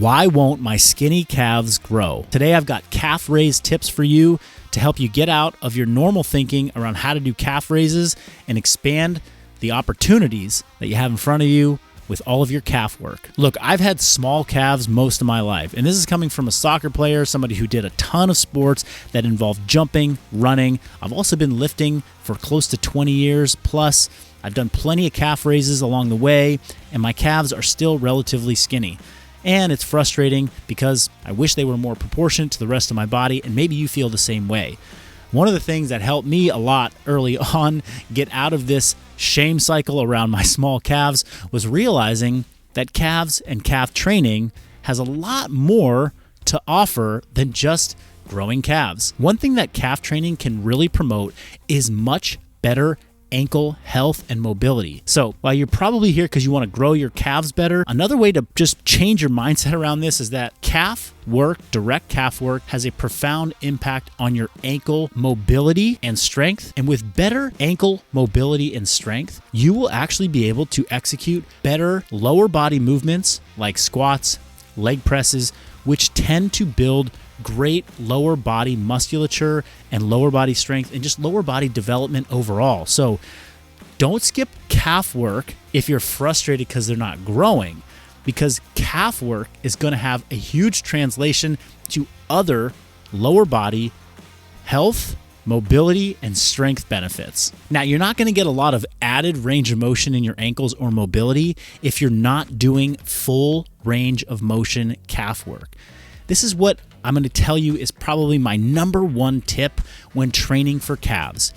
Why won't my skinny calves grow? Today I've got calf raise tips for you to help you get out of your normal thinking around how to do calf raises and expand the opportunities that you have in front of you with all of your calf work. Look, I've had small calves most of my life, and this is coming from a soccer player, somebody who did a ton of sports that involved jumping, running. I've also been lifting for close to 20 years, plus I've done plenty of calf raises along the way, and my calves are still relatively skinny. And it's frustrating because I wish they were more proportionate to the rest of my body, and maybe you feel the same way. One of the things that helped me a lot early on get out of this shame cycle around my small calves was realizing that calves and calf training has a lot more to offer than just growing calves. One thing that calf training can really promote is much better ankle health and mobility. So while you're probably here because you want to grow your calves better, another way to just change your mindset around this is that calf work, direct calf work, has a profound impact on your ankle mobility and strength. And with better ankle mobility and strength, you will actually be able to execute better lower body movements like squats, leg presses, which tend to build great lower body musculature and lower body strength and just lower body development overall. So don't skip calf work if you're frustrated because they're not growing, because calf work is going to have a huge translation to other lower body health, mobility, and strength benefits. Now, you're not going to get a lot of added range of motion in your ankles or mobility if you're not doing full range of motion calf work. This is what I'm going to tell you is probably my number one tip when training for calves,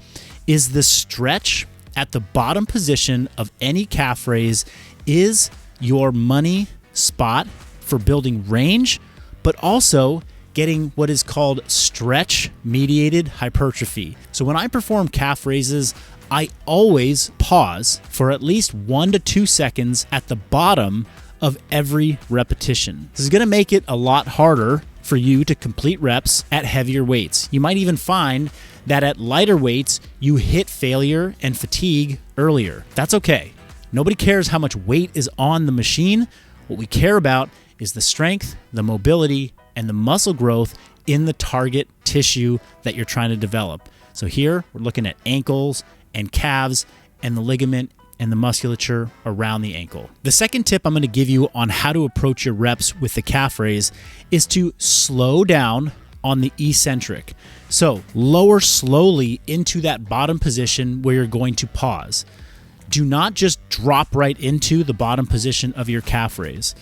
is the stretch at the bottom position of any calf raise is your money spot for building range, but also getting what is called stretch-mediated hypertrophy. So when I perform calf raises, I always pause for at least 1 to 2 seconds at the bottom of every repetition. This is going to make it a lot harder for you to complete reps at heavier weights. You might even find that at lighter weights, you hit failure and fatigue earlier. That's okay. Nobody cares how much weight is on the machine. What we care about is the strength, the mobility, and the muscle growth in the target tissue that you're trying to develop. So here, we're looking at ankles and calves and the ligament and the musculature around the ankle. The second tip I'm going to give you on how to approach your reps with the calf raise is to slow down on the eccentric. So lower slowly into that bottom position where you're going to pause. Do not just drop right into the bottom position of your calf raise.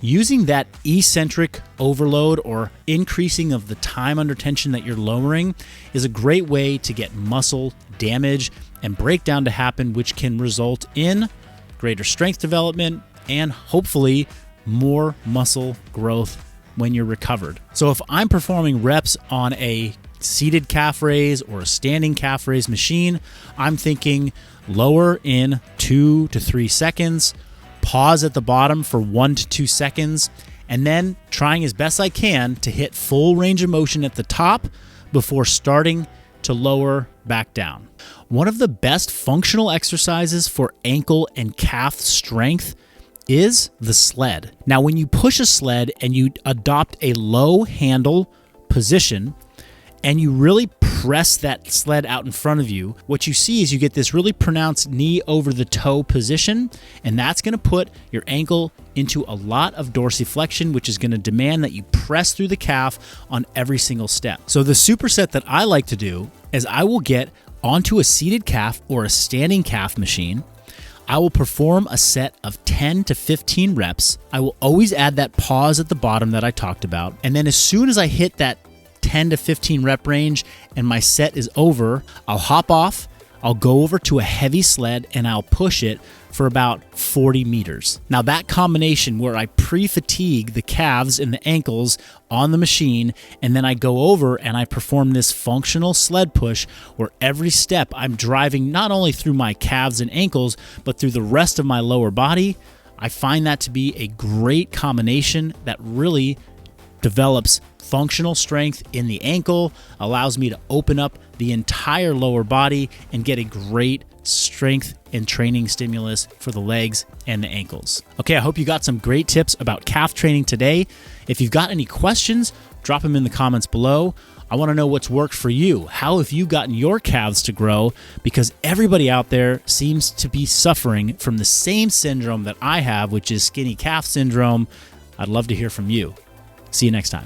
Using that eccentric overload or increasing of the time under tension that you're lowering is a great way to get muscle damage and breakdown to happen, which can result in greater strength development and hopefully more muscle growth when you're recovered. So if I'm performing reps on a seated calf raise or a standing calf raise machine, I'm thinking lower in 2 to 3 seconds, pause at the bottom for 1 to 2 seconds, and then trying as best I can to hit full range of motion at the top before starting to lower back down. One of the best functional exercises for ankle and calf strength is the sled. Now, when you push a sled and you adopt a low handle position and you really press that sled out in front of you, what you see is you get this really pronounced knee over the toe position, and that's going to put your ankle into a lot of dorsiflexion, which is going to demand that you press through the calf on every single step. So the superset that I like to do is I will get onto a seated calf or a standing calf machine. I will perform a set of 10 to 15 reps. I will always add that pause at the bottom that I talked about. And then as soon as I hit that 10 to 15 rep range and my set is over, I'll hop off, I'll go over to a heavy sled and I'll push it for about 40 meters. Now that combination where I pre-fatigue the calves and the ankles on the machine, and then I go over and I perform this functional sled push where every step I'm driving not only through my calves and ankles, but through the rest of my lower body, I find that to be a great combination that really develops functional strength in the ankle, allows me to open up the entire lower body and get a great strength and training stimulus for the legs and the ankles. Okay, I hope you got some great tips about calf training today. If you've got any questions, drop them in the comments below. I want to know what's worked for you. How have you gotten your calves to grow? Because everybody out there seems to be suffering from the same syndrome that I have, which is skinny calf syndrome. I'd love to hear from you. See you next time.